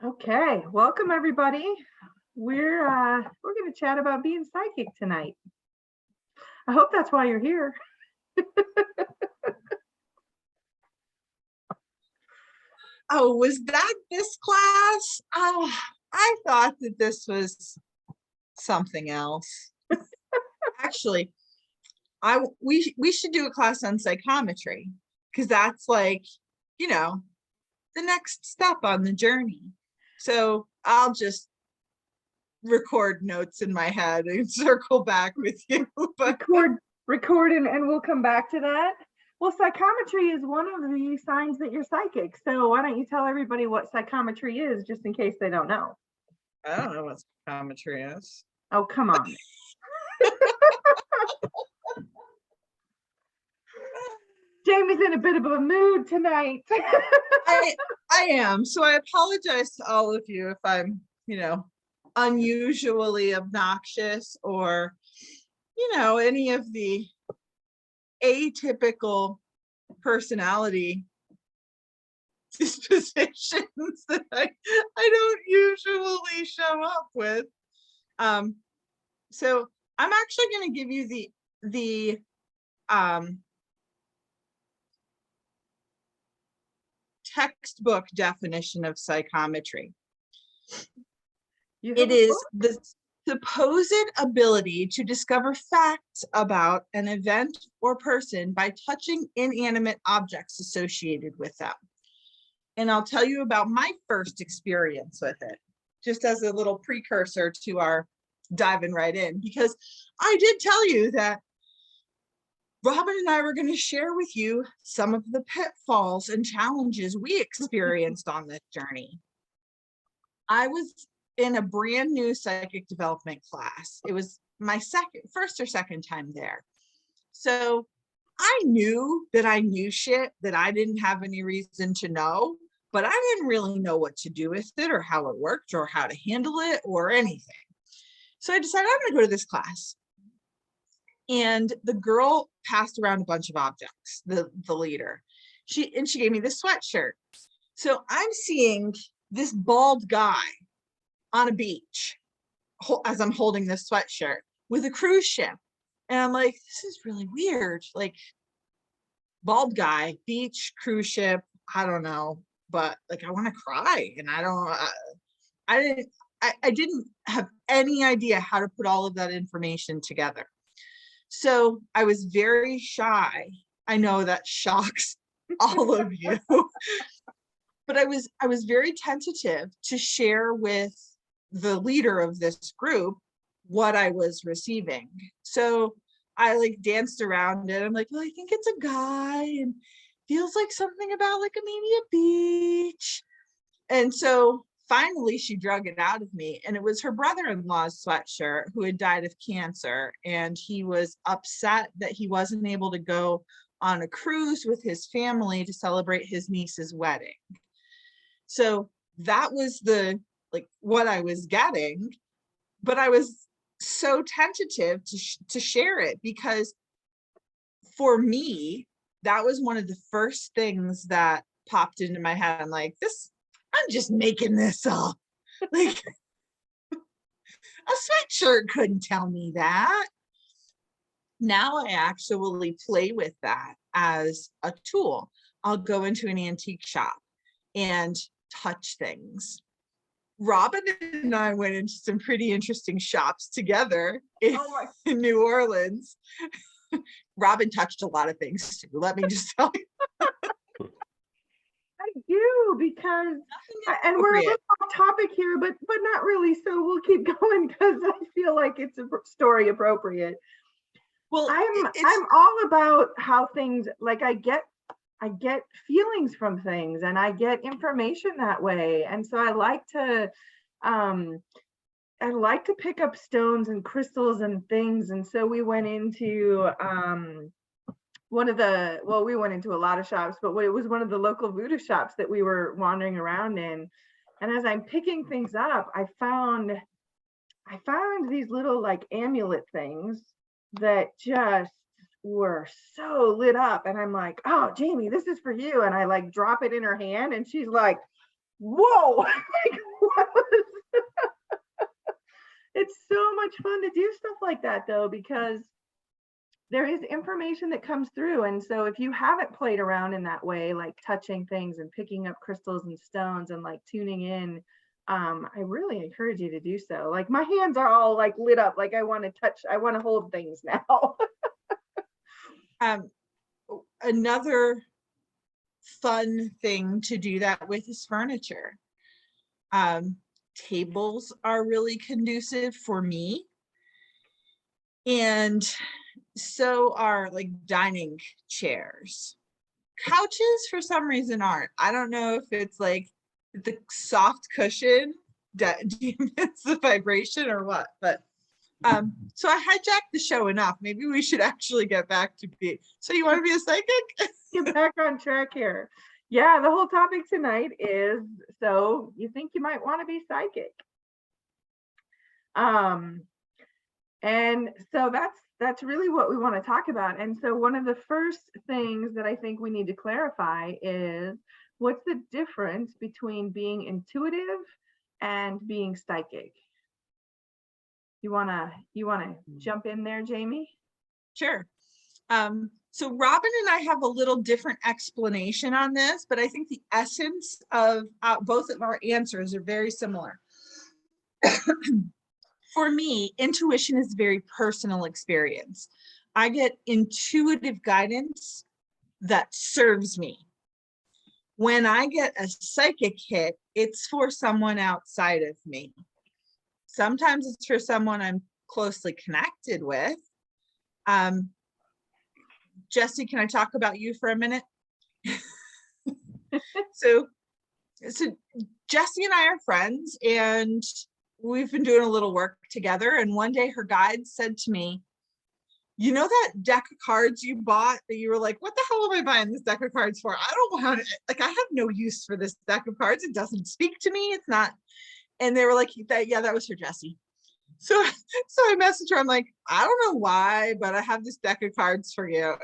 Okay, welcome everybody. We're going to chat about being psychic tonight. I hope that's why you're here. Oh, was that this class? Oh, I thought that this was something else. Actually, we should do a class on psychometry because that's like, the next step on the journey. So I'll just record notes in my head and circle back with you. But record and we'll come back to that. Well, psychometry is one of the signs that you're psychic. So why don't you tell everybody what psychometry is, just in case they don't know? I don't know what psychometry is. Oh, come on. Jamie's in a bit of a mood tonight. I am. So I apologize to all of you if I'm, unusually obnoxious or, any of the atypical personality dispositions that I don't usually show up with. So I'm actually going to give you the textbook definition of psychometry. It is the supposed ability to discover facts about an event or person by touching inanimate objects associated with them. And I'll tell you about my first experience with it, just as a little precursor to our diving right in, because I did tell you that Robin and I were going to share with you some of the pitfalls and challenges we experienced on this journey. I was in a brand new psychic development class. It was my first or second time there. So I knew that I knew shit that I didn't have any reason to know, but I didn't really know what to do with it or how it worked or how to handle it or anything. So I decided I'm going to go to this class. And the girl passed around a bunch of objects, the leader. She gave me this sweatshirt. So I'm seeing this bald guy on a beach as I'm holding this sweatshirt with a cruise ship. And I'm like, this is really weird. Like, bald guy, beach, cruise ship, I don't know. But like, I want to cry. And I didn't have any idea how to put all of that information together. So I was very shy. I know that shocks all of you, but I was very tentative to share with the leader of this group what I was receiving. So I like danced around it. I'm like, well, I think it's a guy and feels like something about like maybe a beach. And so finally she drug it out of me, and it was her brother-in-law's sweatshirt who had died of cancer, and he was upset that he wasn't able to go on a cruise with his family to celebrate his niece's wedding. So that was what I was getting, but I was so tentative to share it because for me, that was one of the first things that popped into my head. I'm like, I'm just making this up. Like, a sweatshirt couldn't tell me that. Now I actually play with that as a tool. I'll go into an antique shop and touch things. Robin and I went into some pretty interesting shops together in New Orleans. Robin touched a lot of things too, let me just tell you. I do, because and we're a little off topic here, but not really, so we'll keep going because I feel like it's a story appropriate. Well, I'm all about how things, like, I get feelings from things and I get information that way, and so I like to pick up stones and crystals and things. And so we went into we went into a lot of shops, but it was one of the local voodoo shops that we were wandering around in. And as I'm picking things up, I found these little like amulet things that just were so lit up. And I'm like, oh, Jamie, this is for you. And I like drop it in her hand, and she's like, whoa, like, what was it's so much fun to do stuff like that though, because there is information that comes through. And so if you haven't played around in that way, like touching things and picking up crystals and stones and like tuning in, I really encourage you to do so. Like my hands are all like lit up, like I want to touch, I want to hold things now. Another fun thing to do that with is furniture. Tables are really conducive for me. And so are like dining chairs. Couches for some reason aren't. I don't know if it's like the soft cushion demons the vibration or what, but so I hijacked the show enough. Maybe we should actually get back to be. So you want to be a psychic? Get back on track here. Yeah, the whole topic tonight is, so you think you might want to be psychic. And so that's really what we want to talk about. And so one of the first things that I think we need to clarify is, what's the difference between being intuitive and being psychic? You wanna jump in there, Jamie? Sure. So Robin and I have a little different explanation on this, but I think the essence of both of our answers are very similar. For me, intuition is a very personal experience. I get intuitive guidance that serves me. When I get a psychic hit, it's for someone outside of me. Sometimes it's for someone I'm closely connected with. Jesse, can I talk about you for a minute? So Jesse and I are friends, and we've been doing a little work together. And one day her guide said to me, you know that deck of cards you bought that you were like, what the hell am I buying this deck of cards for? I don't want to, like, I have no use for this deck of cards. It doesn't speak to me. It's not. And they were like, that was for Jesse. So I messaged her. I'm like, I don't know why, but I have this deck of cards for you.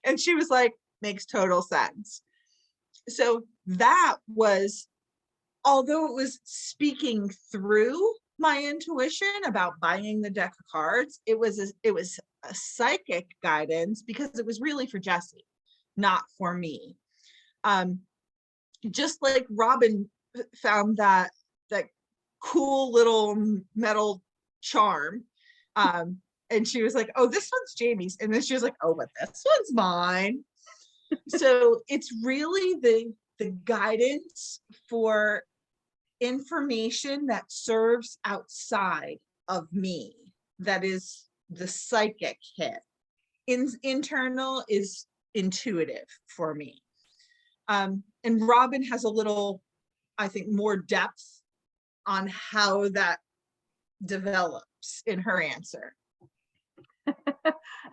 And she was like, makes total sense. So that was, although it was speaking through my intuition about buying the deck of cards, it was a psychic guidance because it was really for Jesse, not for me. Just like Robin found that cool little metal charm, and she was like, oh, this one's Jamie's, and then she was like, oh, but this one's mine. So it's really the guidance for information that serves outside of me that is the psychic hit. Internal is intuitive for me. And Robin has a little, I think, more depth on how that develops in her answer.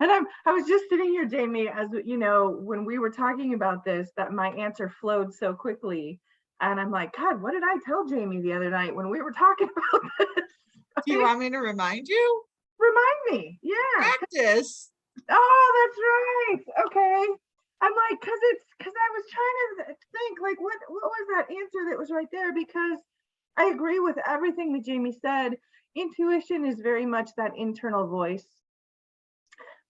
And I was just sitting here, Jamie, as you know, when we were talking about this, that my answer flowed so quickly. And I'm like, God, what did I tell Jamie the other night when we were talking about this? Do you want me to remind you? Remind me. Yeah. Practice. Oh, that's right. Okay. I'm like, because I was trying to think, like, what was that answer that was right there? Because I agree with everything that Jamie said. Intuition is very much that internal voice.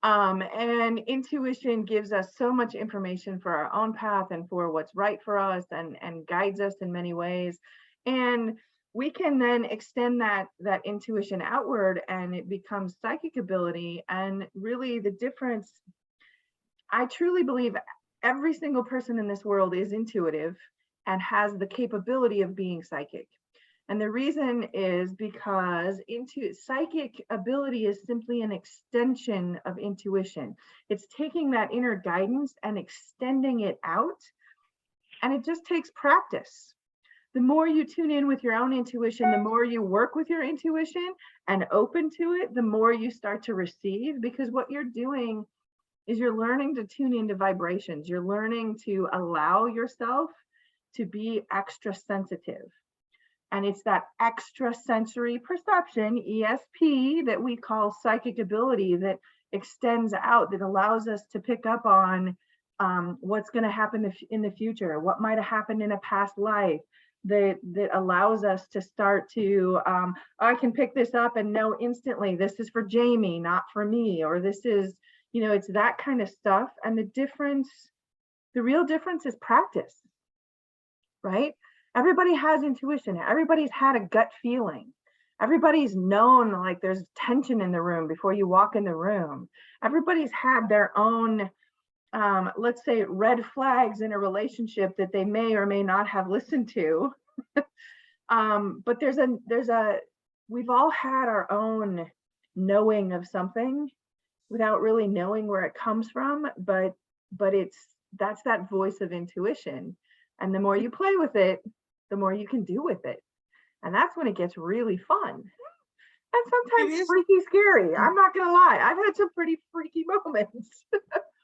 And intuition gives us so much information for our own path and for what's right for us, and guides us in many ways. And we can then extend that intuition outward, and it becomes psychic ability. And really the difference, I truly believe every single person in this world is intuitive and has the capability of being psychic. And the reason is because psychic ability is simply an extension of intuition. It's taking that inner guidance and extending it out. And it just takes practice. The more you tune in with your own intuition, the more you work with your intuition and open to it, the more you start to receive, because what you're doing is you're learning to tune into vibrations. You're learning to allow yourself to be extra sensitive. And it's that extrasensory perception, ESP, that we call psychic ability, that extends out, that allows us to pick up on what's going to happen in the future, what might have happened in a past life, that allows us to start to, I can pick this up and know instantly, this is for Jami, not for me, or this is, it's that kind of stuff. And the real difference is practice, right? Everybody has intuition. Everybody's had a gut feeling. Everybody's known like there's tension in the room before you walk in the room. Everybody's had their own, let's say, red flags in a relationship that they may or may not have listened to. But we've all had our own knowing of something without really knowing where it comes from, but that's that voice of intuition. And the more you play with it, the more you can do with it. And that's when it gets really fun. And sometimes freaky scary. I'm not gonna lie. I've had some pretty freaky moments.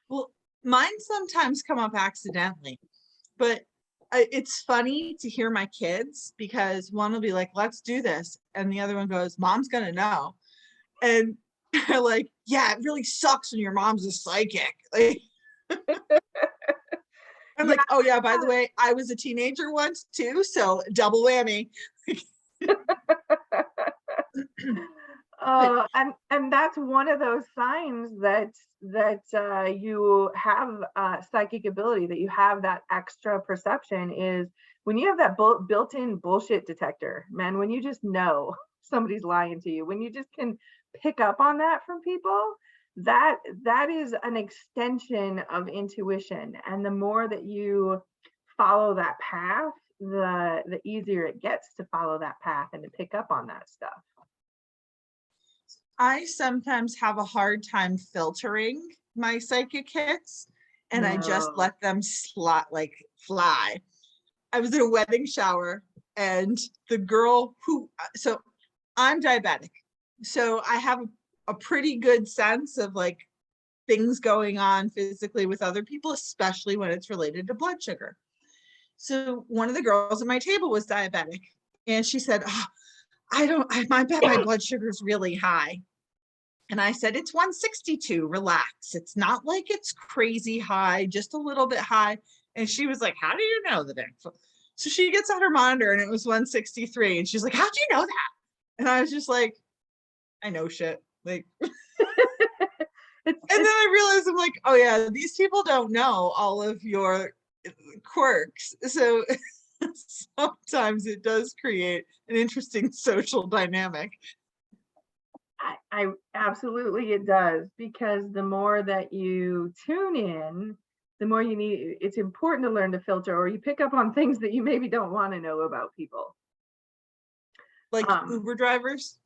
Well, mine sometimes come up accidentally, but it's funny to hear my kids, because one will be like, let's do this. And the other one goes, Mom's gonna know. And they're like, yeah, it really sucks when your mom's a psychic. Like, I'm like, oh yeah, by the way, I was a teenager once too, so double whammy. And that's one of those signs that you have psychic ability, that you have that extra perception, is when you have that built-in bullshit detector, man. When you just know somebody's lying to you, when you just can pick up on that from people, that is an extension of intuition. And the more that you follow that path, the easier it gets to follow that path and to pick up on that stuff. I sometimes have a hard time filtering my psychic hits, and I just let them fly. I was at a wedding shower, and the girl so I'm diabetic, so I have a pretty good sense of like things going on physically with other people, especially when it's related to blood sugar. So one of the girls at my table was diabetic, and she said, oh, I bet my blood sugar is really high. And I said, it's 162, relax. It's not like it's crazy high, just a little bit high. And she was like, how do you know that? So she gets out her monitor and it was 163. And she's like, how do you know that? And I was just like, I know shit. Like, and then I realized, I'm like, oh yeah, these people don't know all of your quirks. So sometimes it does create an interesting social dynamic. I absolutely, it does, because the more that you tune in, the more you need, it's important to learn to filter, or you pick up on things that you maybe don't want to know about people. Like Uber drivers.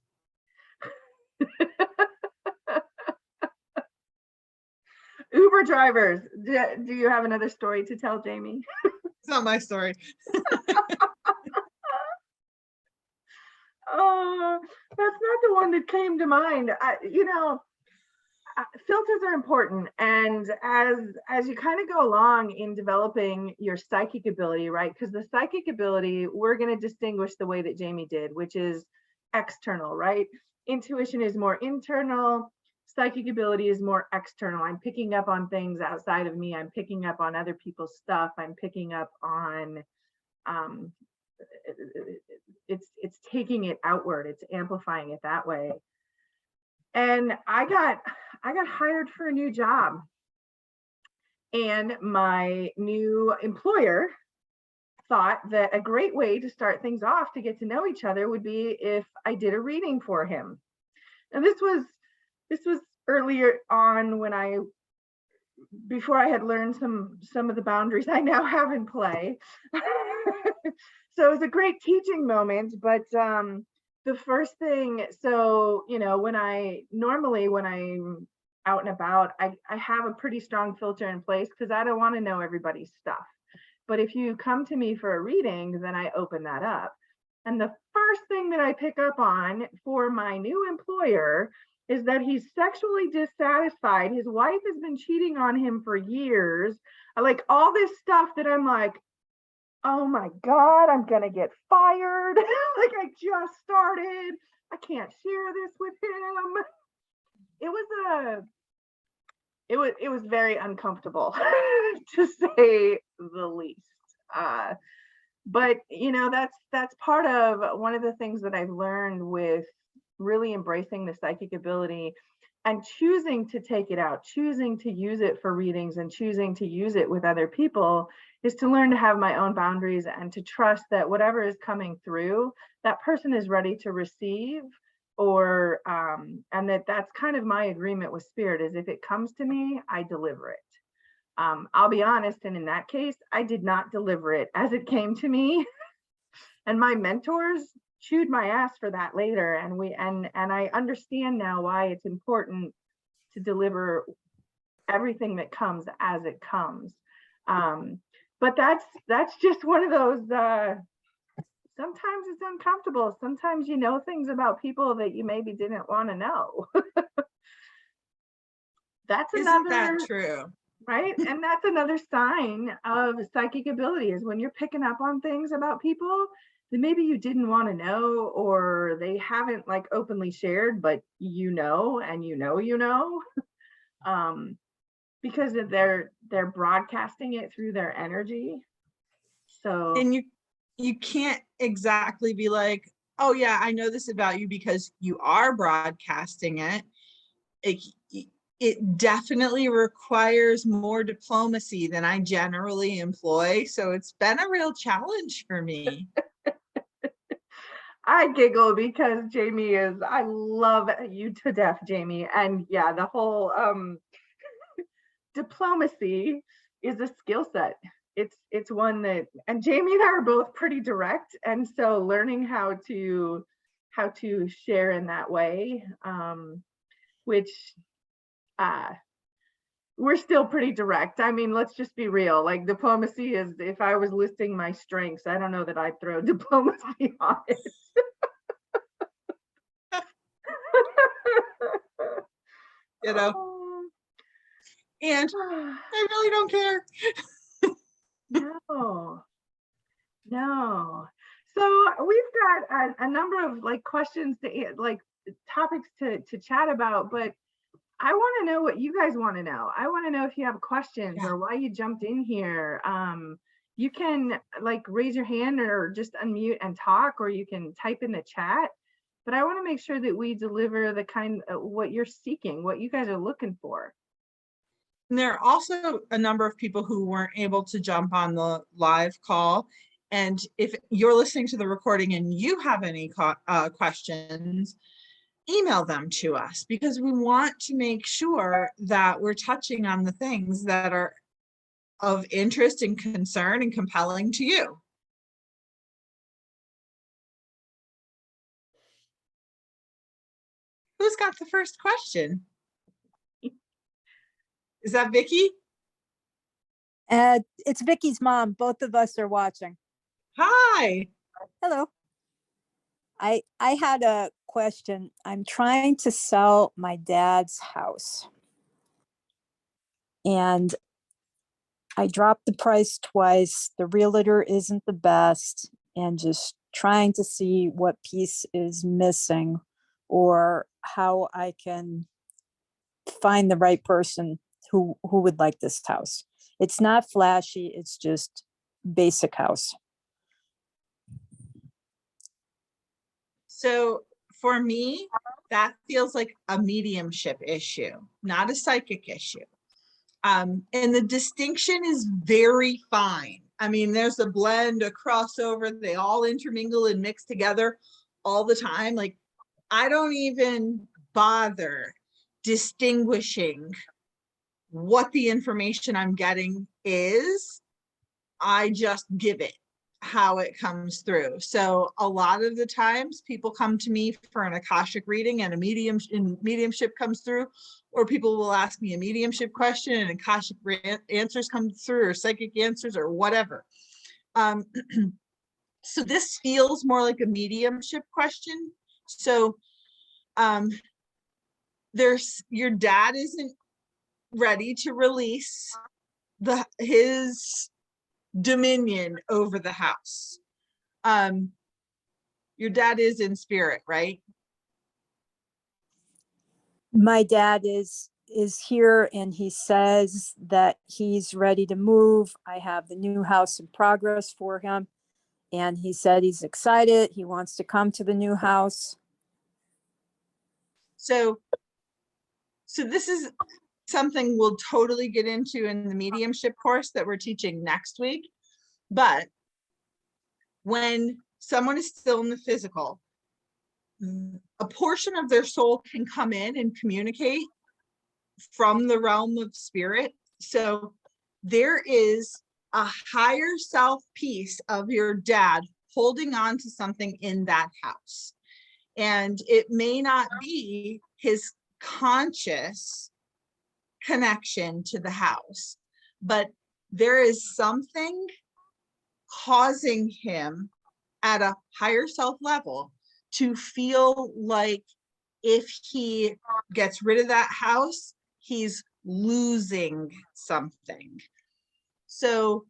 Uber drivers. Do you have another story to tell, Jami? It's not my story. Oh, that's not the one that came to mind. Filters are important, and as you kind of go along in developing your psychic ability, right? Because the psychic ability, we're going to distinguish the way that Jami did, which is external, right? Intuition is more internal. Psychic ability is more external. I'm picking up on things outside of me. I'm picking up on other people's stuff. I'm picking up on it's taking it outward. It's amplifying it that way. And I got hired for a new job, and my new employer thought that a great way to start things off to get to know each other would be if I did a reading for him. And this was earlier on, before I had learned some of the boundaries I now have in play. So it was a great teaching moment. But the first thing, so when I'm out and about, I have a pretty strong filter in place, because I don't want to know everybody's stuff. But if you come to me for a reading, then I open that up. And the first thing that I pick up on for my new employer is that he's sexually dissatisfied. His wife has been cheating on him for years. Like all this stuff that I'm like, oh my God, I'm gonna get fired. Like I just started. I can't share this with him. It was very uncomfortable, to say the least. But that's part of one of the things that I've learned with really embracing the psychic ability and choosing to take it out, choosing to use it for readings and choosing to use it with other people, is to learn to have my own boundaries and to trust that whatever is coming through, that person is ready to receive, or and that's kind of my agreement with spirit, is if it comes to me, I deliver it. I'll be honest, and in that case, I did not deliver it as it came to me. And my mentors chewed my ass for that later. And I understand now why it's important to deliver everything that comes as it comes. But that's just one of those, sometimes it's uncomfortable. Sometimes you know things about people that you maybe didn't want to know. Isn't that true? Right? And that's another sign of psychic ability, is when you're picking up on things about people that maybe you didn't want to know, or they haven't like openly shared, but because they're broadcasting it through their energy. So, and you can't exactly be like, oh yeah, I know this about you because you are broadcasting it. It definitely requires more diplomacy than I generally employ. So it's been a real challenge for me. I giggle because I love you to death, Jami. And yeah, the whole diplomacy is a skill set. It's one that, and Jami and I are both pretty direct. And so learning how to share in that way, which we're still pretty direct. I mean, let's just be real. Like, diplomacy is, if I was listing my strengths, I don't know that I'd throw diplomacy on it. And I really don't care. No. So we've got a number of like questions like topics to chat about, but I want to know what you guys want to know. I want to know if you have questions or why you jumped in here. You can like raise your hand or just unmute and talk, or you can type in the chat. But I want to make sure that we deliver the kind of what you're seeking, what you guys are looking for. And there are also a number of people who weren't able to jump on the live call. And if you're listening to the recording and you have any questions, email them to us, because we want to make sure that we're touching on the things that are of interest and concern and compelling to you. Who's got the first question? Is that Vicky? It's Vicky's mom. Both of us are watching. Hi. Hello. I had a question. I'm trying to sell my dad's house, and I dropped the price twice. The realtor isn't the best, and just trying to see what piece is missing or how I can find the right person who would like this house. It's not flashy, it's just basic house. So for me, that feels like a mediumship issue, not a psychic issue. And the distinction is very fine. I mean, there's a blend, a crossover, they all intermingle and mix together all the time. Like, I don't even bother distinguishing what the information I'm getting is. I just give it how it comes through. So a lot of the times people come to me for an Akashic reading and mediumship comes through, or people will ask me a mediumship question and Akashic answers come through, or psychic answers, or whatever. So this feels more like a mediumship question. So your dad isn't ready to release his dominion over the house. Your dad is in spirit, right? My dad is here, and he says that he's ready to move. I have the new house in progress for him, And he said he's excited. He wants to come to the new house. So this is something we'll totally get into in the mediumship course that we're teaching next week. But when someone is still in the physical, a portion of their soul can come in and communicate from the realm of spirit. So there is a higher self piece of your dad holding on to something in that house. And it may not be his conscious connection to the house, but there is something causing him at a higher self level to feel like if he gets rid of that house, he's losing something. So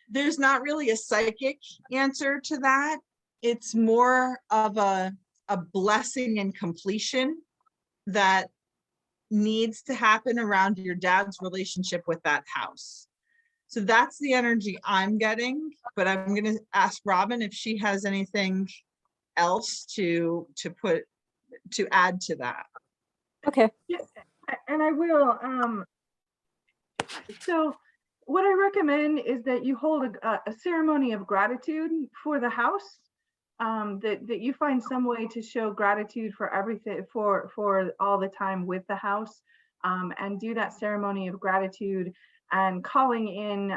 there's not really a psychic answer to that. It's more of a blessing and completion that needs to happen around your dad's relationship with that house. So that's the energy I'm getting, but I'm going to ask Robin if she has anything else to add to that. Okay. Yeah, and I will. So what I recommend is that you hold a ceremony of gratitude for the house. That you find some way to show gratitude for everything, for all the time with the house, and do that ceremony of gratitude, and calling in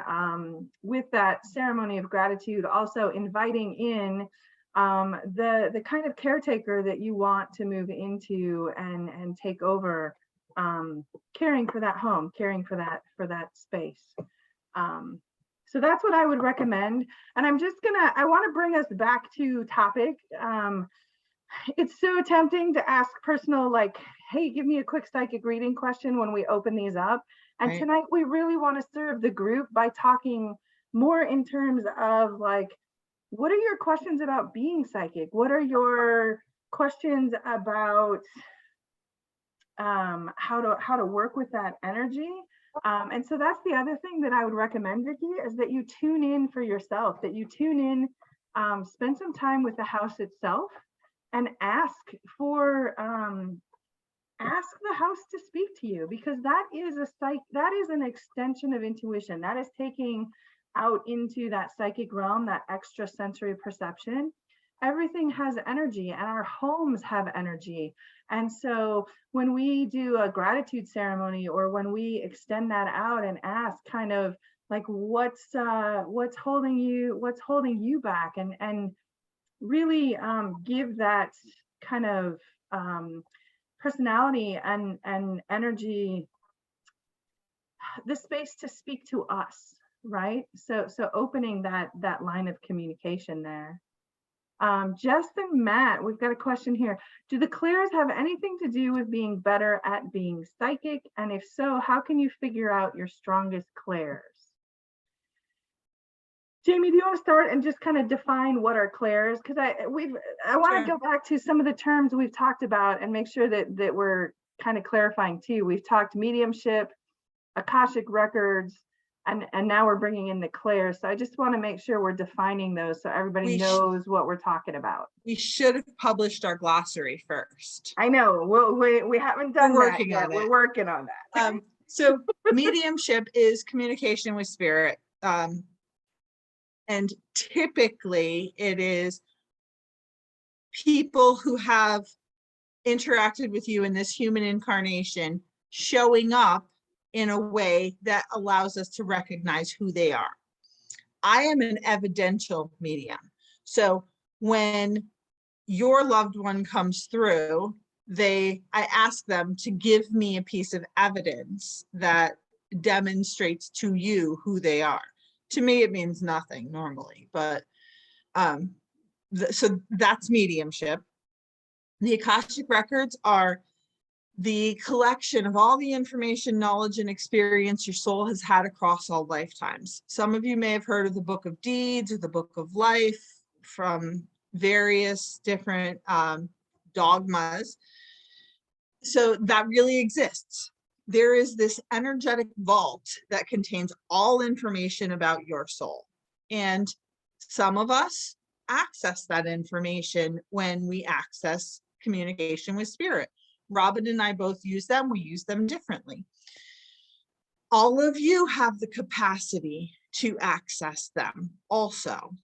with that ceremony of gratitude, also inviting in the kind of caretaker that you want to move into and take over, caring for that home, caring for that space. So that's what I would recommend. And I want to bring us back to topic. It's so tempting to ask personal, like, hey, give me a quick psychic reading question when we open these up. And Right. Tonight we really want to serve the group by talking more in terms of like, what are your questions about being psychic? What are your questions about how to work with that energy? And so that's the other thing that I would recommend, Vicki, is that you tune in for yourself, that you tune in, spend some time with the house itself, and ask the house to speak to you, because that is an extension of intuition. That is taking out into that psychic realm, that extrasensory perception. Everything has energy, and our homes have energy. And so when we do a gratitude ceremony, or when we extend that out and ask kind of like, what's holding you back, and really give that kind of personality and energy the space to speak to us, right? So opening that line of communication there. Justin, Matt, we've got a question here. Do the clairs have anything to do with being better at being psychic? And if so, how can you figure out your strongest clairs? Jamie, do you want to start and just kind of define what are clairs? Because I want to go back to some of the terms we've talked about and make sure that we're kind of clarifying too. We've talked mediumship, Akashic Records, and now we're bringing in the clairs. So I just want to make sure we're defining those so everybody knows what we're talking about. We should have published our glossary first. I know. We haven't done that yet. We're working on that. So mediumship is communication with spirit. And typically it is people who have interacted with you in this human incarnation showing up in a way that allows us to recognize who they are. I am an evidential medium. So when your loved one comes through, I ask them to give me a piece of evidence that demonstrates to you who they are. To me, it means nothing normally, but so that's mediumship. The Akashic Records are the collection of all the information, knowledge, and experience your soul has had across all lifetimes. Some of you may have heard of the Book of Deeds or the Book of Life from various different dogmas. So that really exists. There is this energetic vault that contains all information about your soul. And some of us access that information when we access communication with spirit. Robin and I both use them. We use them differently. All of you have the capacity to access them also.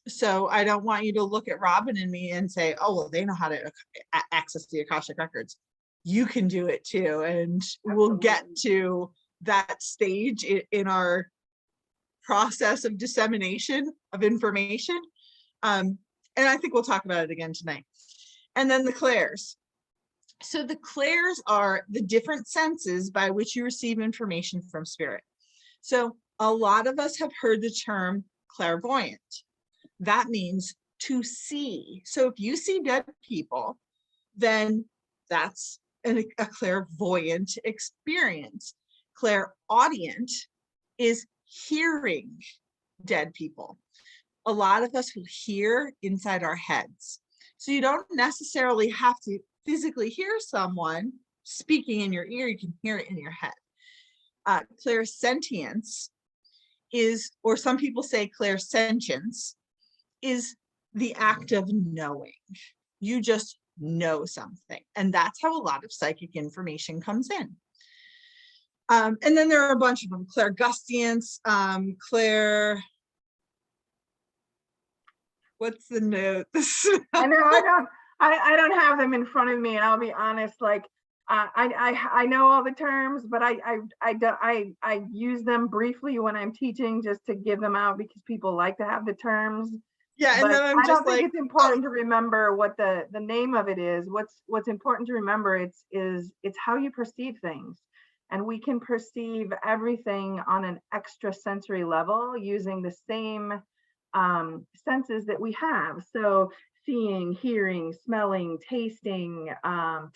So I don't want you to look at Robin and me and say, oh, well, they know how to access the Akashic Records. You can do it too. And we'll get to that stage in our process of dissemination of information. And I think we'll talk about it again tonight. And then the clairs. So the clairs are the different senses by which you receive information from spirit. So a lot of us have heard the term clairvoyant. That means to see. So if you see dead people, then that's a clairvoyant experience. Clairaudient is hearing dead people. A lot of us will hear inside our heads. So you don't necessarily have to physically hear someone speaking in your ear. You can hear it in your head. Clairsentience is, or some people say clairsentience, is the act of knowing. You just know something. And that's how a lot of psychic information comes in. And then there are a bunch of them. Clairgustience, what's the note? I don't have them in front of me, and I'll be honest, like I know all the terms, but I use them briefly when I'm teaching, just to give them out, because people like to have the terms. Yeah, and but then I don't think it's important to remember what the name of it is. What's important to remember, it's how you perceive things. And we can perceive everything on an extrasensory level using the same senses that we have. So seeing, hearing, smelling, tasting,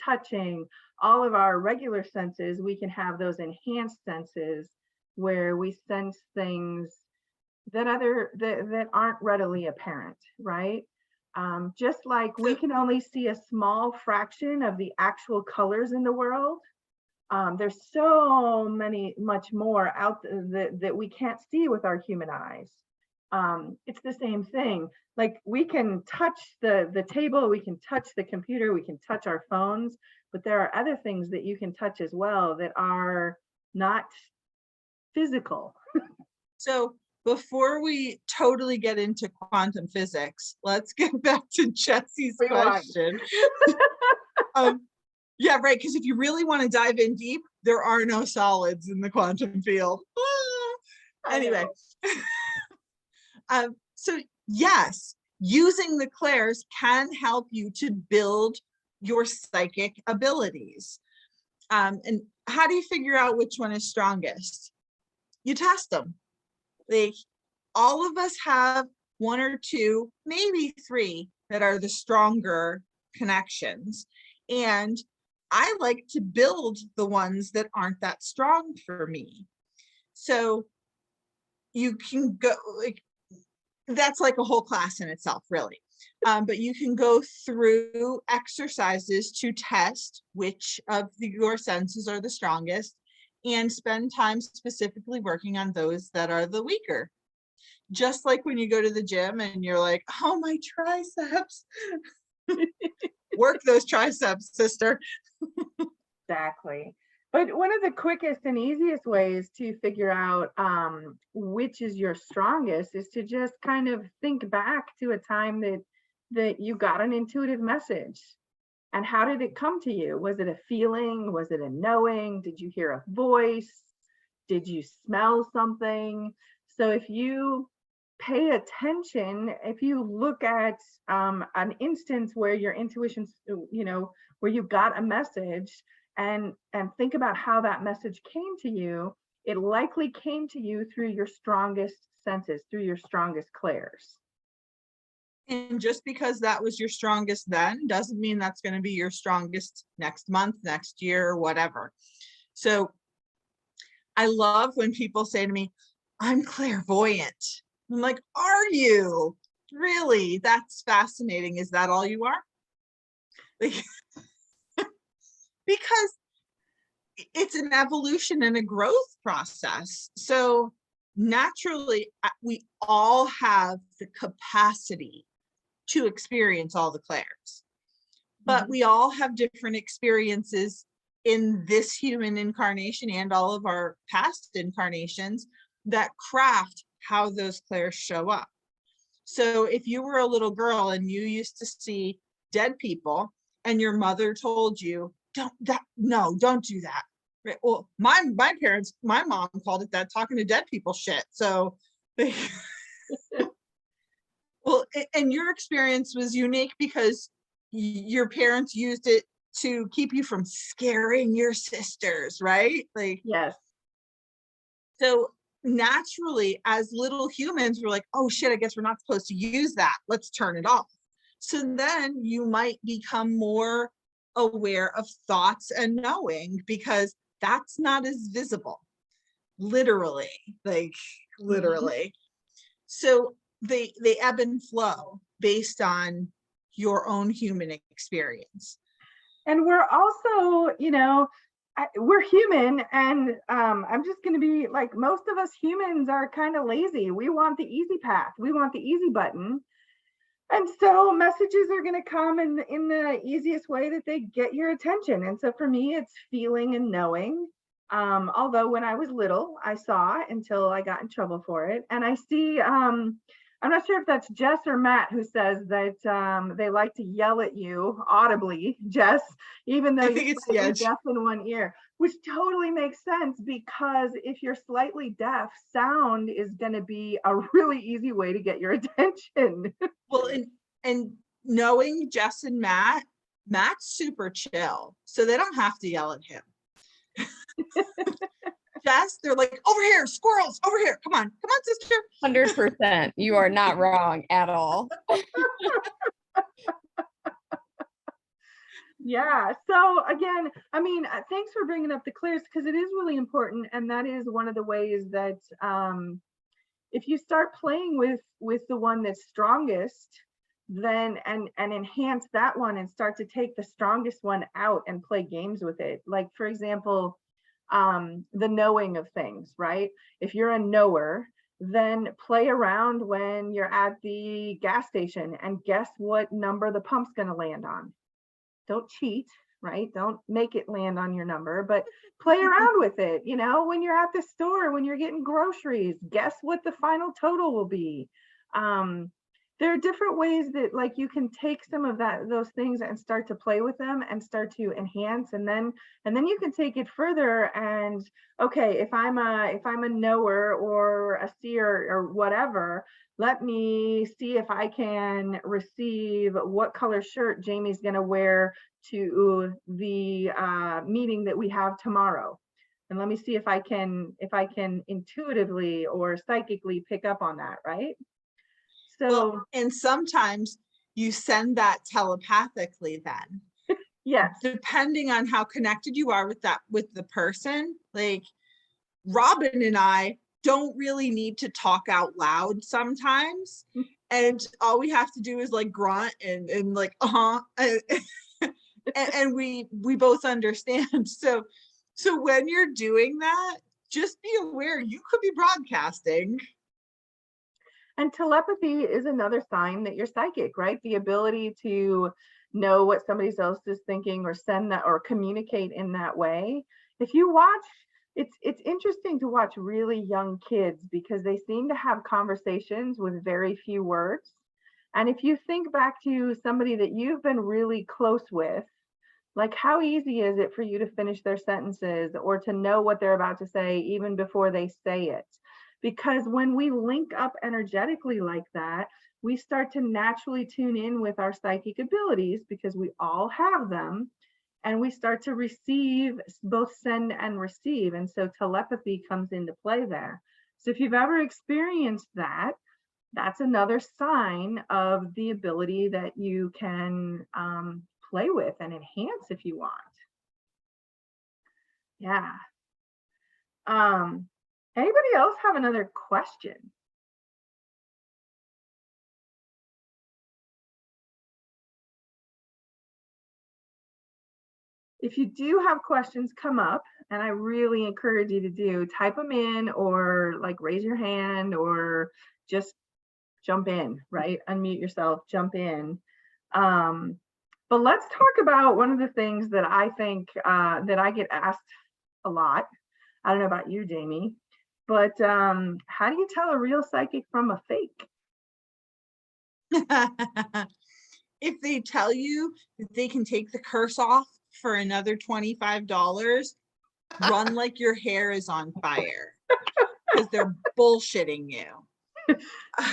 touching, all of our regular senses, we can have those enhanced senses where we sense things that aren't readily apparent, right? Just like we can only see a small fraction of the actual colors in the world. There's so much more out that we can't see with our human eyes. It's the same thing. Like, we can touch the table, we can touch the computer, we can touch our phones, but there are other things that you can touch as well that are not physical. So before we totally get into quantum physics, let's get back to Jesse's question. Yeah, right. Because if you really want to dive in deep, there are no solids in the quantum field. Anyway. So yes, using the clairs can help you to build your psychic abilities. And how do you figure out which one is strongest? You test them. All of us have one or two, maybe three, that are the stronger connections. And I like to build the ones that aren't that strong for me. So you can go, like, that's like a whole class in itself, really. But you can go through exercises to test which of your senses are the strongest, and spend time specifically working on those that are the weaker. Just like when you go to the gym and you're like, oh, my triceps. Work those triceps, sister. Exactly. But one of the quickest and easiest ways to figure out which is your strongest is to just kind of think back to a time that you got an intuitive message. And how did it come to you? Was it a feeling? Was it a knowing? Did you hear a voice? Did you smell something? So if you pay attention, if you look at an instance where your intuition, where you got a message, and think about how that message came to you, it likely came to you through your strongest senses, through your strongest clairs. And just because that was your strongest then doesn't mean that's going to be your strongest next month, next year, or whatever. So I love when people say to me, I'm clairvoyant. I'm like, are you? Really? That's fascinating. Is that all you are? Because it's an evolution and a growth process. So naturally, we all have the capacity to experience all the clairs, but we all have different experiences in this human incarnation and all of our past incarnations that craft how those clairs show up. So if you were a little girl and you used to see dead people and your mother told you, don't do that. Right? Well, my mom called it that, talking to dead people shit. So well, and your experience was unique because your parents used it to keep you from scaring your sisters, right? Like, yes. So naturally, as little humans, we're like, oh shit, I guess we're not supposed to use that. Let's turn it off. So then you might become more aware of thoughts and knowing, because that's not as visible, literally, like literally. So they ebb and flow based on your own human experience. And we're also, we're human, and I'm just going to be like, most of us humans are kind of lazy. We want the easy path. We want the easy button. And so messages are going to come in the easiest way that they get your attention. And so for me, it's feeling and knowing. Although when I was little, I saw until I got in trouble for it. And I see, I'm not sure if that's Jess or Matt who says that they like to yell at you audibly, Jess, even though you're deaf in one ear, which totally makes sense, because if you're slightly deaf, sound is going to be a really easy way to get your attention. Well, and knowing Jess and Matt's super chill, so they don't have to yell at him. Jess, they're like, over here, squirrels, over here. Come on, sister. 100%. You are not wrong at all. Yeah. So again, I mean, thanks for bringing up the clairs, because it is really important. And that is one of the ways that if you start playing with the one that's strongest, then and enhance that one and start to take the strongest one out and play games with it. Like, for example, the knowing of things, right? If you're a knower, then play around when you're at the gas station and guess what number the pump's going to land on. Don't cheat, right? Don't make it land on your number, but play around with it. When you're at the store, when you're getting groceries, guess what the final total will be. There are different ways that, like, you can take some of those things and start to play with them and start to enhance, and then you can take it further. And okay, if I'm a knower or a seer or whatever, let me see if I can receive what color shirt Jamie's going to wear to the meeting that we have tomorrow. And let me see if I can intuitively or psychically pick up on that, right? So, well, and sometimes you send that telepathically then. Yes. Depending on how connected you are with the person. Like, Robin and I don't really need to talk out loud sometimes. And all we have to do is like grunt and like, and we both understand. So when you're doing that, just be aware you could be broadcasting. And telepathy is another sign that you're psychic, right? The ability to know what somebody else is thinking or send that or communicate in that way. If you watch, it's interesting to watch really young kids, because they seem to have conversations with very few words. And if you think back to somebody that you've been really close with, like, how easy is it for you to finish their sentences or to know what they're about to say even before they say it? Because when we link up energetically like that, we start to naturally tune in with our psychic abilities, because we all have them, and we start to receive, both send and receive. And so telepathy comes into play there. So if you've ever experienced that, that's another sign of the ability that you can play with and enhance if you want. Yeah. Anybody else have another question? if you do have questions come up, and I really encourage you to type them in, or like raise your hand, or just jump in, right? Unmute yourself, jump in. But let's talk about one of the things that I think that I get asked a lot. I don't know about you, Jamie, but how do you tell a real psychic from a fake? If they tell you that they can take the curse off for another $25, run like your hair is on fire, because they're bullshitting you.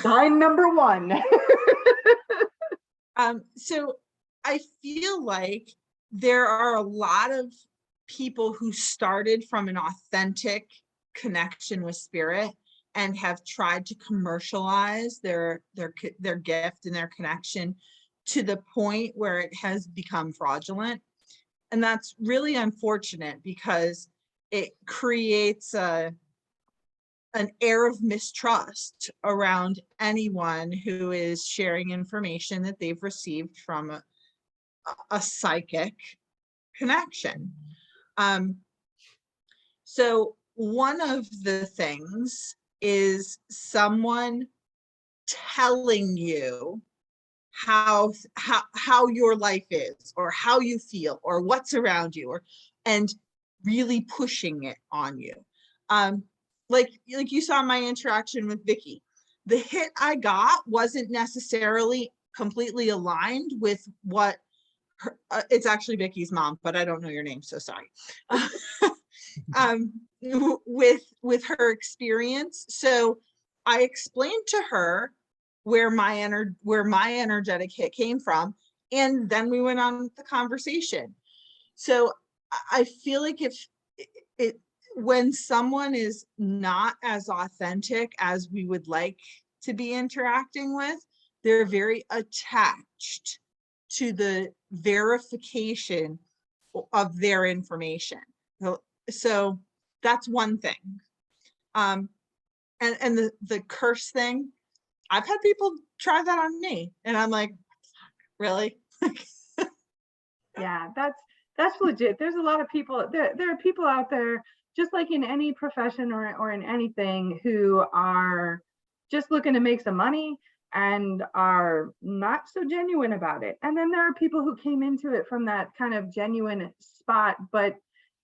Sign number one. So I feel like there are a lot of people who started from an authentic connection with spirit and have tried to commercialize their gift and their connection to the point where it has become fraudulent. And that's really unfortunate, because it creates an air of mistrust around anyone who is sharing information that they've received from a psychic connection. So one of the things is someone telling you how your life is, or how you feel, or what's around you, and really pushing it on you. Like you saw my interaction with Vicky. The hit I got wasn't necessarily completely aligned with what her, it's actually Vicky's mom, but I don't know your name, so sorry. With her experience. So I explained to her where my energetic hit came from, and then we went on the conversation. So I feel like if when someone is not as authentic as we would like to be interacting with, they're very attached to the verification of their information. So that's one thing. And the curse thing, I've had people try that on me, and I'm like, really? Yeah, that's legit. There's a lot of people, there are people out there, just like in any profession or in anything, who are just looking to make some money and are not so genuine about it. And then there are people who came into it from that kind of genuine spot, but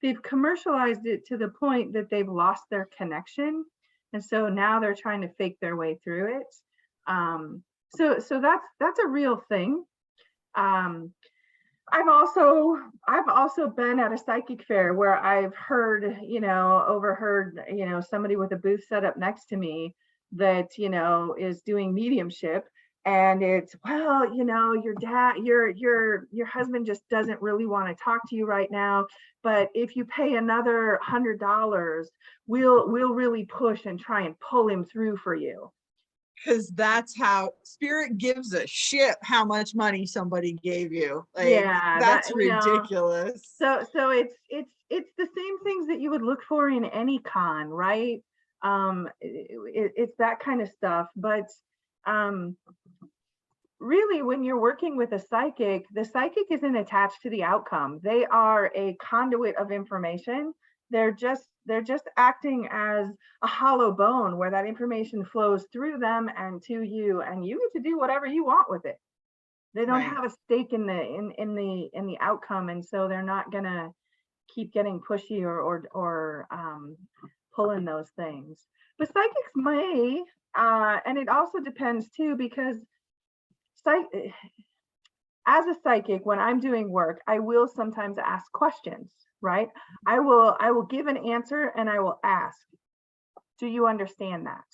they've commercialized it to the point that they've lost their connection. And so now they're trying to fake their way through it. So that's a real thing. I've also been at a psychic fair where I've heard, overheard, somebody with a booth set up next to me that, is doing mediumship. And it's, well, your dad, your husband just doesn't really want to talk to you right now. But if you pay another $100, we'll really push and try and pull him through for you. Because that's how spirit gives a shit how much money somebody gave you. Like, yeah, that's ridiculous. So it's the same things that you would look for in any con, right? It's that kind of stuff. But really, when you're working with a psychic, the psychic isn't attached to the outcome. They are a conduit of information. They're just acting as a hollow bone where that information flows through them and to you, and you get to do whatever you want with it. They don't have a stake in the outcome, and so they're not gonna keep getting pushy or pulling those things. But psychics may, and it also depends too, because as a psychic, when I'm doing work, I will sometimes ask questions, right? I will give an answer and I will ask, do you understand that?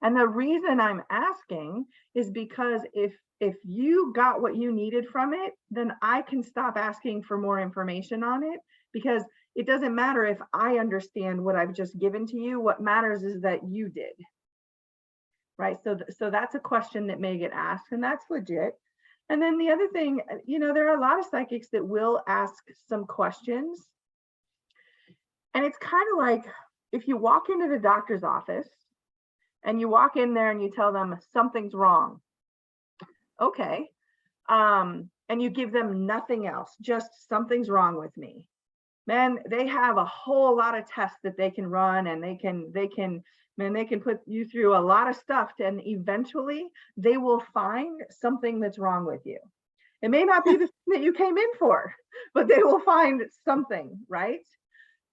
And the reason I'm asking is because if you got what you needed from it, then I can stop asking for more information on it, because it doesn't matter if I understand what I've just given to you. What matters is that you did, right? So that's a question that may get asked, and that's legit. And then the other thing, there are a lot of psychics that will ask some questions. And it's kind of like if you walk into the doctor's office and you walk in there and you tell them something's wrong. Okay. And and you give them nothing else, just something's wrong with me, man, they have a whole lot of tests that they can run, and they can put you through a lot of stuff, and eventually they will find something that's wrong with you. It may not be the thing that you came in for, but they will find something, right?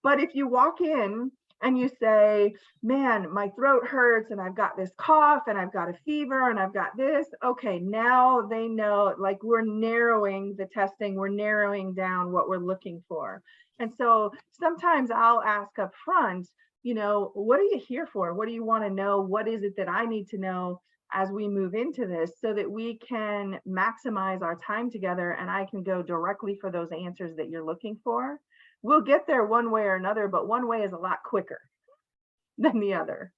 But if you walk in and you say, man, my throat hurts, and I've got this cough, and I've got a fever, and I've got this, okay, now they know, like, we're narrowing the testing, we're narrowing down what we're looking for. And so sometimes I'll ask up front, you know, what are you here for? What do you want to know? What is it that I need to know as we move into this, so that we can maximize our time together, and I can go directly for those answers that you're looking for. We'll get there one way or another, but one way is a lot quicker than the other.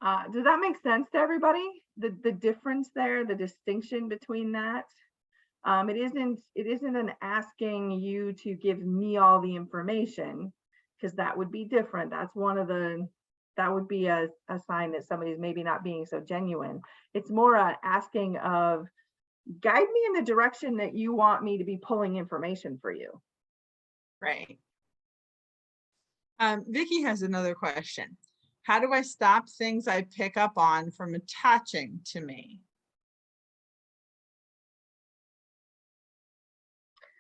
Does that make sense to everybody? The difference there, the distinction between that? It isn't an asking you to give me all the information, because that would be different. That's that would be a sign that somebody's maybe not being so genuine. It's more asking of, guide me in the direction that you want me to be pulling information for you. Right. Vicki has another question. How do I stop things I pick up on from attaching to me?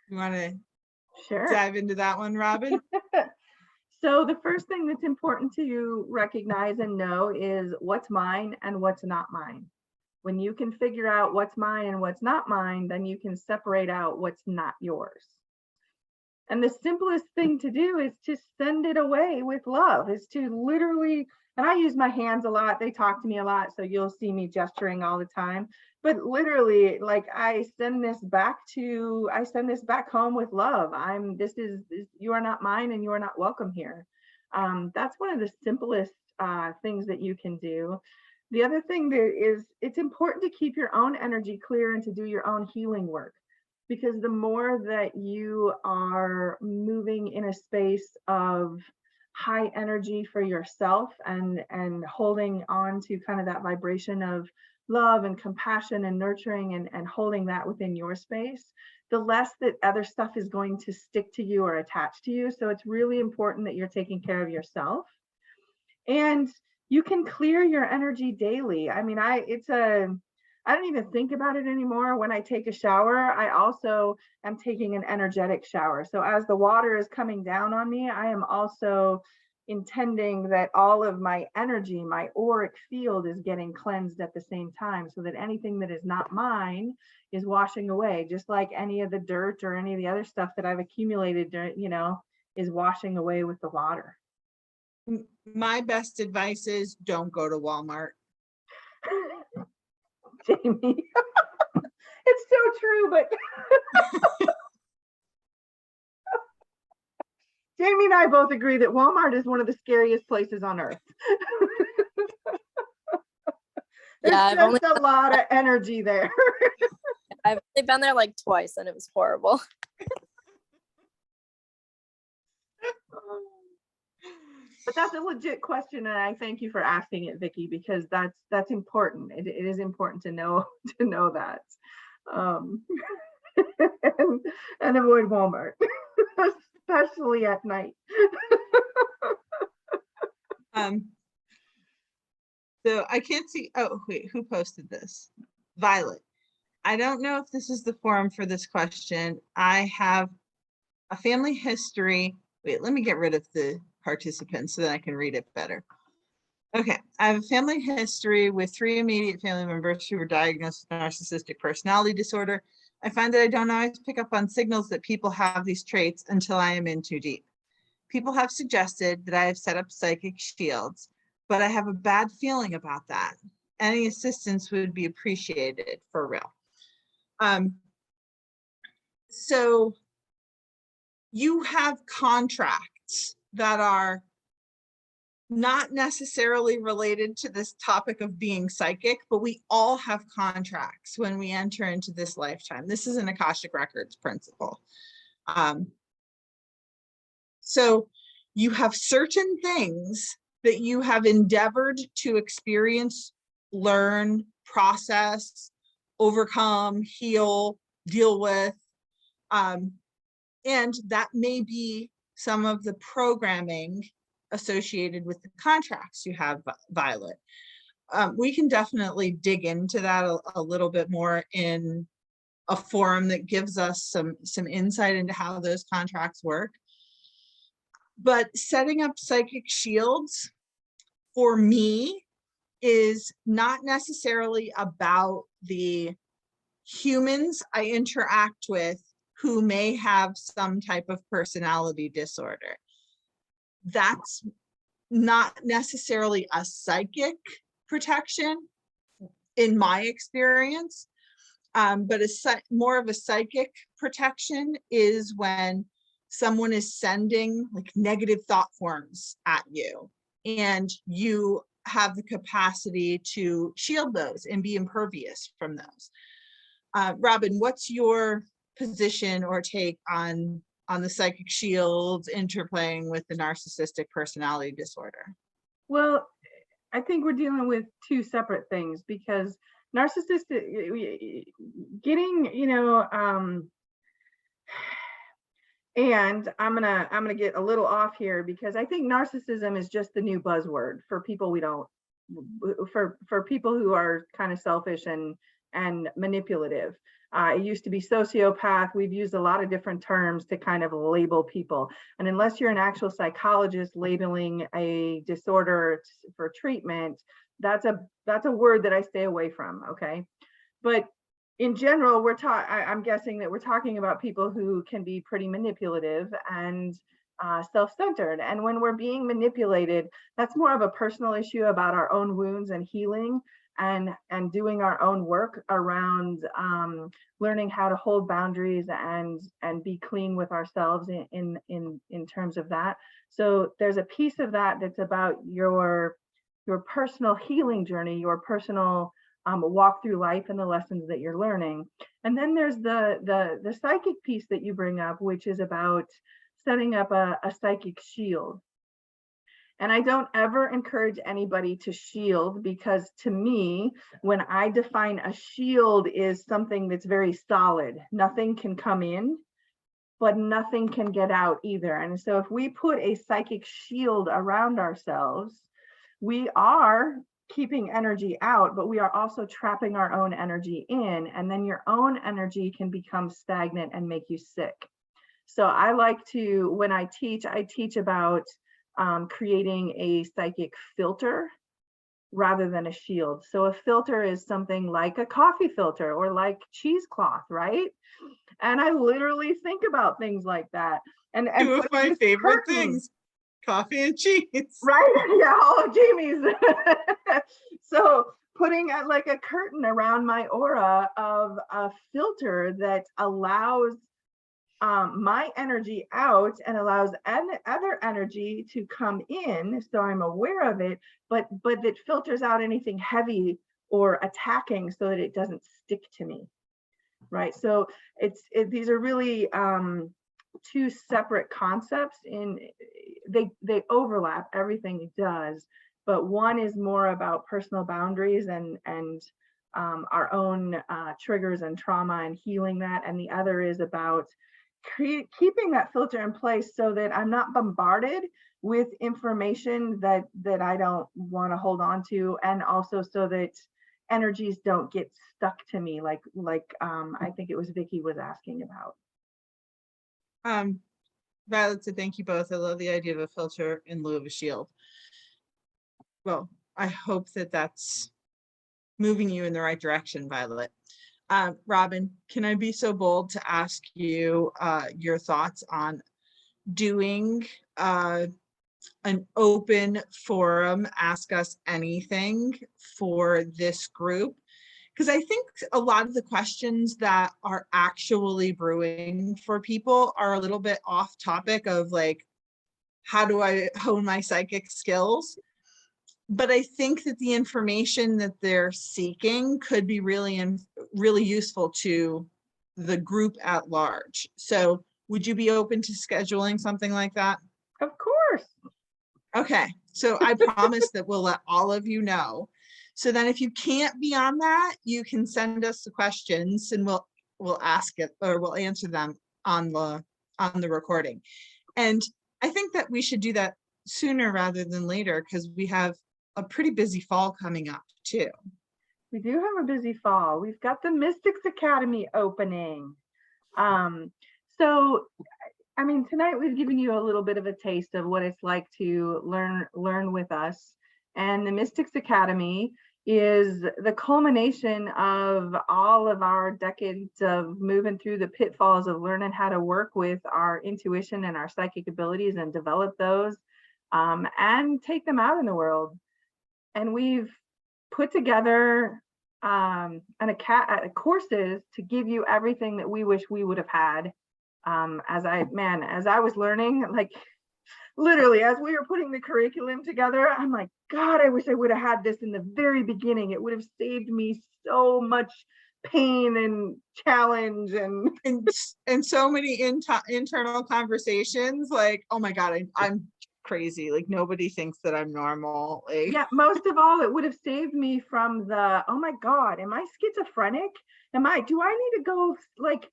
You want to dive into that one, Robin? So the first thing that's important to recognize and know is what's mine and what's not mine. When you can figure out what's mine and what's not mine, then you can separate out what's not yours. And the simplest thing to do is to send it away with love, is to literally, and I use my hands a lot, they talk to me a lot, so you'll see me gesturing all the time, but literally, like, I send this back home with love. You are not mine, and you are not welcome here. That's one of the simplest things that you can do. The other thing there is, it's important to keep your own energy clear and to do your own healing work, because the more that you are moving in a space of high energy for yourself, and holding on to kind of that vibration of love and compassion and nurturing, and holding that within your space, the less that other stuff is going to stick to you or attach to you. So it's really important that you're taking care of yourself. And you can clear your energy daily. I mean, I don't even think about it anymore. When I take a shower, I also am taking an energetic shower. So as the water is coming down on me, I am also intending that all of my energy, my auric field, is getting cleansed at the same time, so that anything that is not mine is washing away, just like any of the dirt or any of the other stuff that I've accumulated, is washing away with the water. My best advice is don't go to Walmart. Jamie, it's so true, but Jamie and I both agree that Walmart is one of the scariest places on earth. There's just a lot of energy there. I've only been there like twice, and it was horrible. But that's a legit question, and I thank you for asking it, Vicki, because that's important. It is important to know that, and avoid Walmart, especially at night. So I can't see. Oh wait, who posted this? Violet. I don't know if this is the forum for this question. I have a family history. Wait, let me get rid of the participants so that I can read it better. Okay, I have a family history with 3 immediate family members who were diagnosed with narcissistic personality disorder. I find that I don't always pick up on signals that people have these traits until I am in too deep. People have suggested that I have set up psychic shields, but I have a bad feeling about that. Any assistance would be appreciated, for real. So you have contracts that are not necessarily related to this topic of being psychic, but we all have contracts when we enter into this lifetime. This is an Akashic Records principle. So you have certain things that you have endeavored to experience, learn, process, overcome, heal, deal with. And that may be some of the programming associated with the contracts you have, Violet. We can definitely dig into that a little bit more in a forum that gives us some insight into how those contracts work. But setting up psychic shields for me is not necessarily about the humans I interact with who may have some type of personality disorder. That's not necessarily a psychic protection in my experience, but more of a psychic protection is when someone is sending like negative thought forms at you, and you have the capacity to shield those and be impervious from those. Robin, what's your position or take on the psychic shields interplaying with the narcissistic personality disorder? Well, I think we're dealing with two separate things, because narcissistic getting, and I'm gonna get a little off here, because I think narcissism is just the new buzzword for people for people who are kind of selfish and manipulative. It used to be sociopath. We've used a lot of different terms to kind of label people. And unless you're an actual psychologist labeling a disorder for treatment, that's a word that I stay away from, okay? But in general, I'm guessing that we're talking about people who can be pretty manipulative and self-centered. And when we're being manipulated, that's more of a personal issue about our own wounds and healing, and doing our own work around learning how to hold boundaries and be clean with ourselves in terms of that. So there's a piece of that that's about your personal healing journey, your personal walk through life and the lessons that you're learning. And then there's the psychic piece that you bring up, which is about setting up a psychic shield. And I don't ever encourage anybody to shield, because to me, when I define a shield is something that's very solid. Nothing can come in, but nothing can get out either. And so if we put a psychic shield around ourselves, we are keeping energy out, but we are also trapping our own energy in, and then your own energy can become stagnant and make you sick. So I like to, when I teach about creating a psychic filter rather than a shield. So a filter is something like a coffee filter or like cheesecloth, right? And I literally think about things like that. And two of my favorite things, coffee and cheese. Right? Yeah, all of Jamie's. So putting like a curtain around my aura of a filter that allows my energy out and allows other energy to come in, so I'm aware of it, but that filters out anything heavy or attacking so that it doesn't stick to me, right? So these are really two separate concepts. They overlap, everything does, but one is more about personal boundaries and our own triggers and trauma and healing that, and the other is about keeping that filter in place so that I'm not bombarded with information that I don't want to hold on to, and also so that energies don't get stuck to me, like I think it was Vicky was asking about. Violet said, thank you both. I love the idea of a filter in lieu of a shield. Well, I hope that that's moving you in the right direction, Violet. Robin, can I be so bold to ask you your thoughts on doing an open forum, ask us anything for this group? Because I think a lot of the questions that are actually brewing for people are a little bit off topic of like, how do I hone my psychic skills? But I think that the information that they're seeking could be really useful to the group at large. So would you be open to scheduling something like that? Of course. Okay, so I promise that we'll let all of you know. So then if you can't be on that, you can send us the questions and we'll ask it, or we'll answer them on the recording. And I think that we should do that sooner rather than later, because we have a pretty busy fall coming up too. We do have a busy fall. We've got the Mystics Academy opening. So, I mean, tonight we've given you a little bit of a taste of what it's like to learn with us. And the Mystics Academy is the culmination of all of our decades of moving through the pitfalls of learning how to work with our intuition and our psychic abilities and develop those and take them out in the world. And we've put together courses to give you everything that we wish we would have had. As I was learning, like literally as we were putting the curriculum together, I'm like, God, I wish I would have had this in the very beginning. It would have saved me so much pain and challenge and so many internal conversations. Like, oh my God, I'm crazy. Like nobody thinks that I'm normal. Like, yeah, most of all, it would have saved me from the, oh my God, am I schizophrenic? Do I need to go like,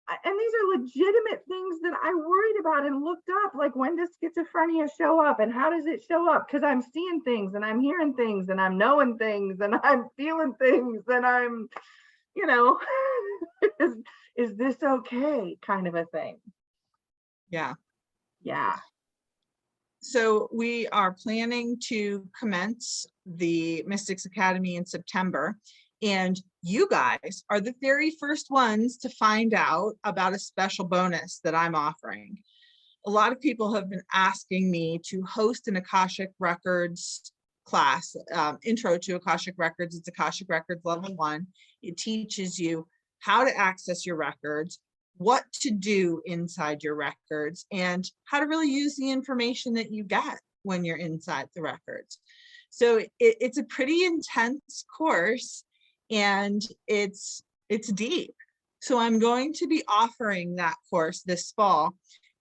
and these are legitimate things that I worried about and looked up, like when does schizophrenia show up and how does it show up? Because I'm seeing things and I'm hearing things and I'm knowing things and I'm feeling things and I'm, is this okay kind of a thing. Yeah. Yeah. So we are planning to commence the Mystics Academy in September. And you guys are the very first ones to find out about a special bonus that I'm offering. A lot of people have been asking me to host an Akashic Records class, intro to Akashic Records. It's Akashic Records Level 1. It teaches you how to access your records, what to do inside your records, and how to really use the information that you get when you're inside the records. So it's a pretty intense course. And it's deep. So I'm going to be offering that course this fall,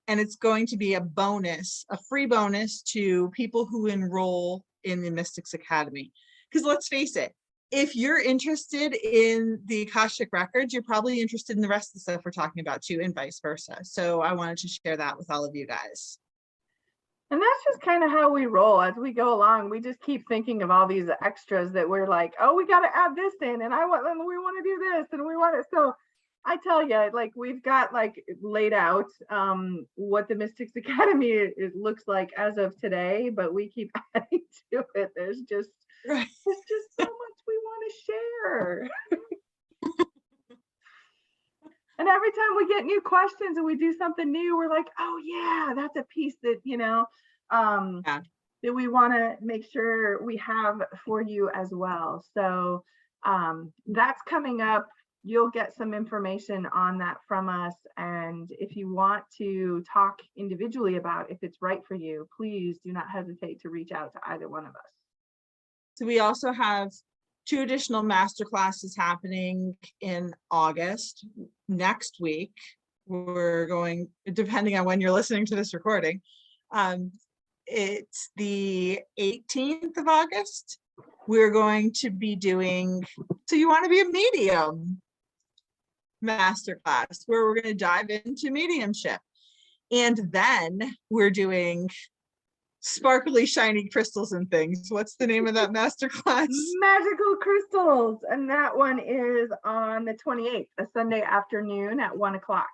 and it's going to be a bonus, a free bonus to people who enroll in the Mystics Academy. Because let's face it, if you're interested in the Akashic Records, you're probably interested in the rest of the stuff we're talking about too, and vice versa. So I wanted to share that with all of you guys. And that's just kind of how we roll as we go along. We just keep thinking of all these extras that we're like, oh, we got to add this in, and we want to do this, and we want it. So I tell you, like we've got like laid out what the Mystics Academy looks like as of today, but we keep adding to it. There's just so much we want to share. And every time we get new questions and we do something new, we're like, oh yeah, that's a piece that, that we want to make sure we have for you as well. So that's coming up. You'll get some information on that from us. And if you want to talk individually about if it's right for you, please do not hesitate to reach out to either one of us. So we also have 2 additional master classes happening in August. Next week, we're going, depending on when you're listening to this recording, it's the 18th of August. We're going to be doing, so you want to be a medium masterclass, where we're going to dive into mediumship. And then we're doing sparkly shiny crystals and things. What's the name of that masterclass? Magical crystals. And that one is on the 28th, a Sunday afternoon at 1 o'clock.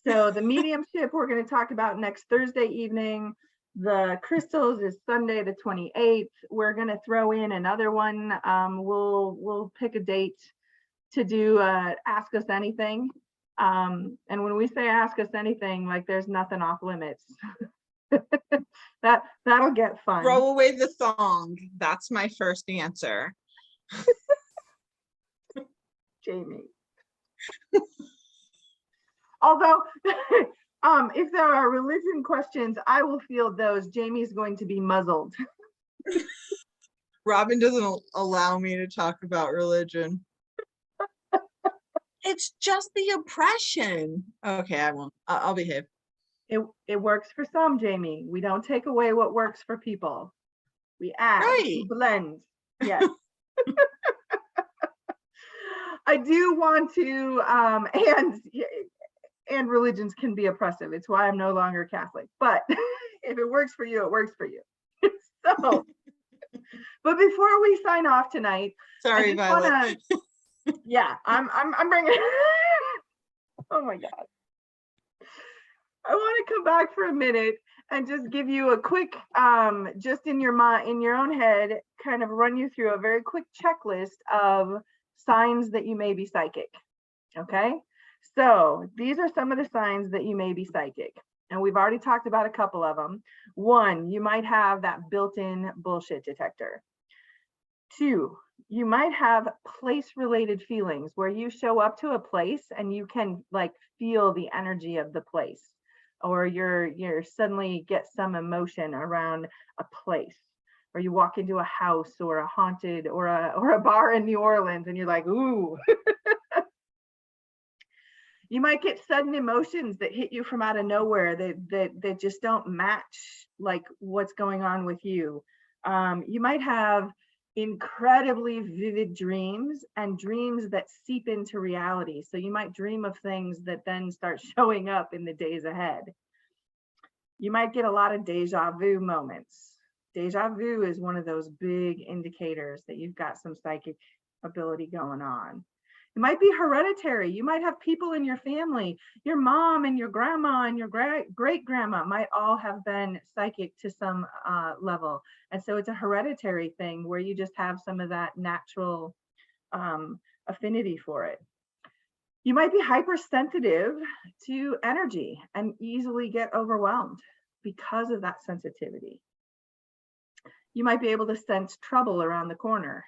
So the mediumship we're going to talk about next Thursday evening. The crystals is Sunday the 28th. We're going to throw in another one. We'll pick a date to do Ask Us Anything. And when we say ask us anything, like there's nothing off limits. That'll get fun. Throw away the thong. That's my first answer. Jamie. Although, if there are religion questions, I will field those. Jamie's going to be muzzled. Robin doesn't allow me to talk about religion. It's just the oppression. Okay, I won't. I'll behave. It works for some, Jamie. We don't take away what works for people. We add, we blend. Yes. I do want to, and religions can be oppressive. It's why I'm no longer Catholic. But if it works for you, it works for you. So, but before we sign off tonight, sorry, Violet. Yeah, I'm bringing. Oh my God. I want to come back for a minute and just give you a quick, just in your mind, in your own head, kind of run you through a very quick checklist of signs that you may be psychic. Okay, so these are some of the signs that you may be psychic, and we've already talked about a couple of them. 1, you might have that built-in bullshit detector. 2, you might have place-related feelings where you show up to a place and you can like feel the energy of the place, or you're suddenly get some emotion around a place, or you walk into a house or a haunted or a bar in New Orleans and you're like, ooh. You might get sudden emotions that hit you from out of nowhere that just don't match like what's going on with you. You might have incredibly vivid dreams and dreams that seep into reality. So you might dream of things that then start showing up in the days ahead. You might get a lot of deja vu moments. Deja vu is one of those big indicators that you've got some psychic ability going on. It might be hereditary. You might have people in your family, your mom and your grandma and your great grandma might all have been psychic to some level. And so it's a hereditary thing where you just have some of that natural affinity for it. You might be hypersensitive to energy and easily get overwhelmed because of that sensitivity. You might be able to sense trouble around the corner.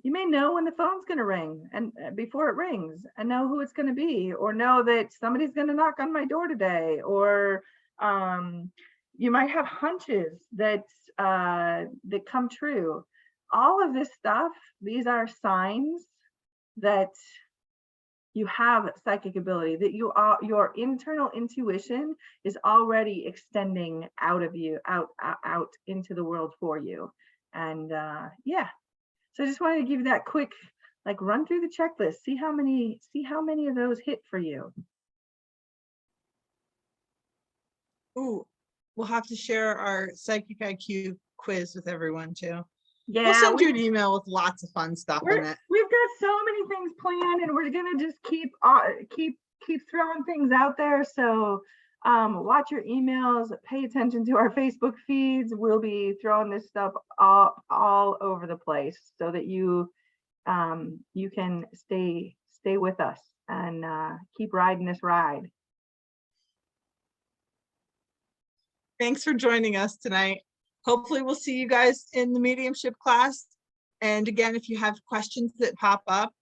You may know when the phone's going to ring and before it rings and know who it's going to be, or know that somebody's going to knock on my door today, or you might have hunches that come true. All of this stuff, these are signs that you have psychic ability, that your internal intuition is already extending out of you, out into the world for you. And yeah. So I just wanted to give you that quick, like, run through the checklist, see how many of those hit for you. Ooh, we'll have to share our psychic IQ quiz with everyone too. Yeah, we'll send you an email with lots of fun stuff in it. We've got so many things planned, and we're gonna just keep throwing things out there. So watch your emails, pay attention to our Facebook feeds. We'll be throwing this stuff all over the place so that you can stay with us and keep riding this ride. Thanks for joining us tonight. Hopefully we'll see you guys in the mediumship class. And again, if you have questions that pop up,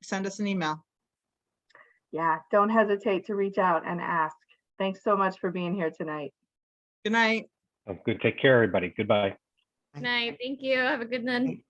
send us an email. Yeah, don't hesitate to reach out and ask. Thanks so much for being here tonight. Good night. Good. Take care, everybody. Goodbye. Good night. Thank you. Have a good night.